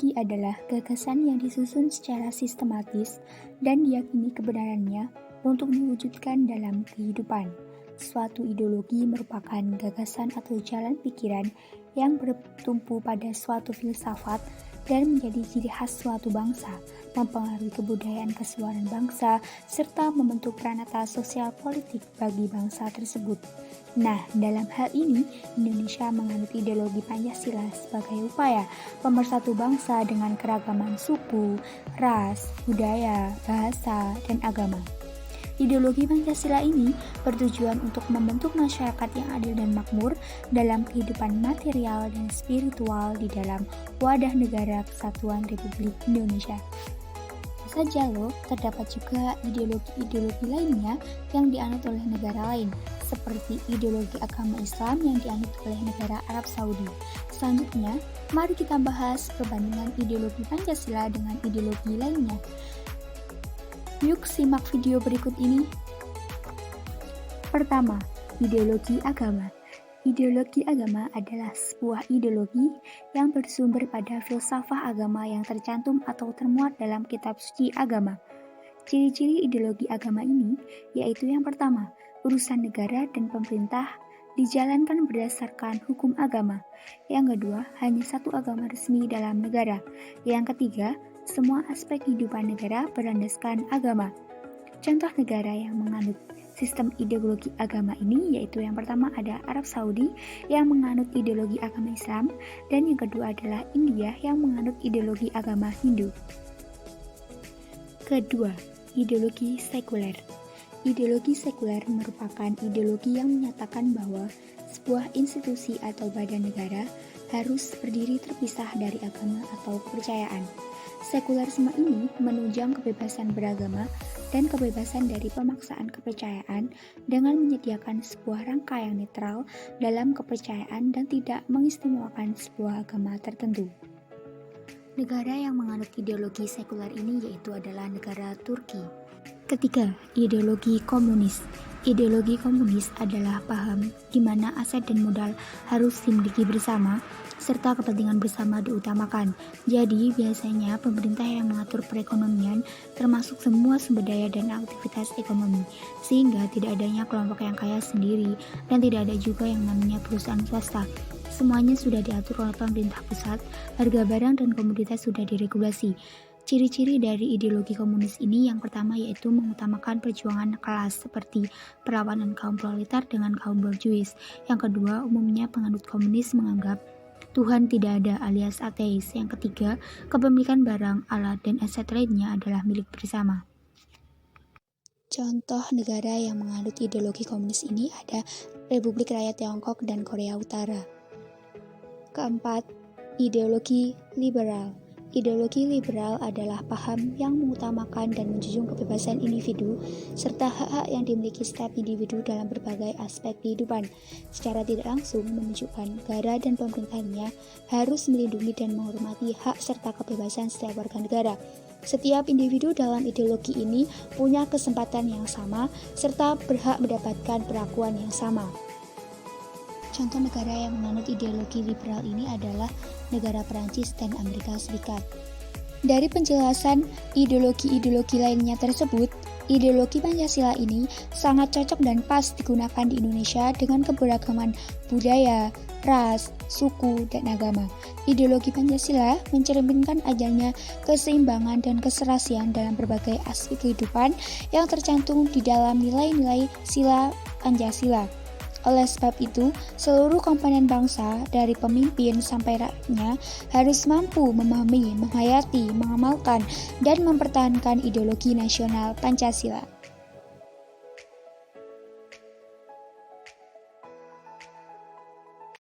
Ideologi adalah gagasan yang disusun secara sistematis dan diyakini kebenarannya untuk diwujudkan dalam kehidupan. Suatu ideologi merupakan gagasan atau jalan pikiran yang bertumpu pada suatu filsafat dan menjadi ciri khas suatu bangsa, mempengaruhi kebudayaan keseluruhan bangsa, serta membentuk peranata sosial politik bagi bangsa tersebut. Nah, dalam hal ini, Indonesia menganut ideologi Pancasila sebagai upaya pemersatu bangsa dengan keragaman suku, ras, budaya, bahasa, dan agama. Ideologi Pancasila ini bertujuan untuk membentuk masyarakat yang adil dan makmur dalam kehidupan material dan spiritual di dalam wadah negara kesatuan Republik Indonesia. Saja loh, terdapat juga ideologi-ideologi lainnya yang dianut oleh negara lain, seperti ideologi agama Islam yang dianut oleh negara Arab Saudi. Selanjutnya, mari kita bahas perbandingan ideologi Pancasila dengan ideologi lainnya. Yuk simak video berikut ini. Pertama, ideologi agama. Ideologi agama adalah sebuah ideologi yang bersumber pada filsafah agama yang tercantum atau termuat dalam kitab suci agama. Ciri-ciri ideologi agama ini yaitu yang pertama, urusan negara dan pemerintah dijalankan berdasarkan hukum agama. Yang kedua, hanya satu agama resmi dalam negara. Yang ketiga, semua aspek kehidupan negara berlandaskan agama. Contoh negara yang menganut sistem ideologi agama ini yaitu yang pertama ada Arab Saudi yang menganut ideologi agama Islam, dan yang kedua adalah India yang menganut ideologi agama Hindu. Kedua, ideologi sekuler. Ideologi sekuler merupakan ideologi yang menyatakan bahwa sebuah institusi atau badan negara harus berdiri terpisah dari agama atau kepercayaan. Sekularisme ini menunjang kebebasan beragama dan kebebasan dari pemaksaan kepercayaan dengan menyediakan sebuah rangka yang netral dalam kepercayaan dan tidak mengistimewakan sebuah agama tertentu. Negara yang menganut ideologi sekuler ini yaitu adalah negara Turki. Ketiga, ideologi komunis. Ideologi komunis adalah paham di mana aset dan modal harus dimiliki bersama, serta kepentingan bersama diutamakan. Jadi, biasanya pemerintah yang mengatur perekonomian termasuk semua sumber daya dan aktivitas ekonomi, sehingga tidak adanya kelompok yang kaya sendiri dan tidak ada juga yang namanya perusahaan swasta. Semuanya sudah diatur oleh pemerintah pusat, harga barang dan komoditas sudah diregulasi. Ciri-ciri dari ideologi komunis ini yang pertama yaitu mengutamakan perjuangan kelas seperti perlawanan kaum proletar dengan kaum borjuis. Yang kedua, umumnya penganut komunis menganggap Tuhan tidak ada alias ateis. Yang ketiga, kepemilikan barang, alat, dan aset lainnya adalah milik bersama. Contoh negara yang menganut ideologi komunis ini ada Republik Rakyat Tiongkok dan Korea Utara. Keempat, ideologi liberal. Ideologi liberal adalah paham yang mengutamakan dan menjunjung kebebasan individu serta hak-hak yang dimiliki setiap individu dalam berbagai aspek kehidupan. Secara tidak langsung menunjukkan negara dan pemerintahnya harus melindungi dan menghormati hak serta kebebasan setiap warga negara. Setiap individu dalam ideologi ini punya kesempatan yang sama serta berhak mendapatkan perlakuan yang sama. Contoh negara yang menganut ideologi liberal ini adalah negara Perancis dan Amerika Serikat. Dari penjelasan ideologi-ideologi lainnya tersebut, ideologi Pancasila ini sangat cocok dan pas digunakan di Indonesia dengan keberagaman budaya, ras, suku, dan agama. Ideologi Pancasila mencerminkan adanya keseimbangan dan keserasian dalam berbagai aspek kehidupan yang tercantum di dalam nilai-nilai sila Pancasila. Oleh sebab itu, seluruh komponen bangsa, dari pemimpin sampai rakyatnya, harus mampu memahami, menghayati, mengamalkan, dan mempertahankan ideologi nasional Pancasila.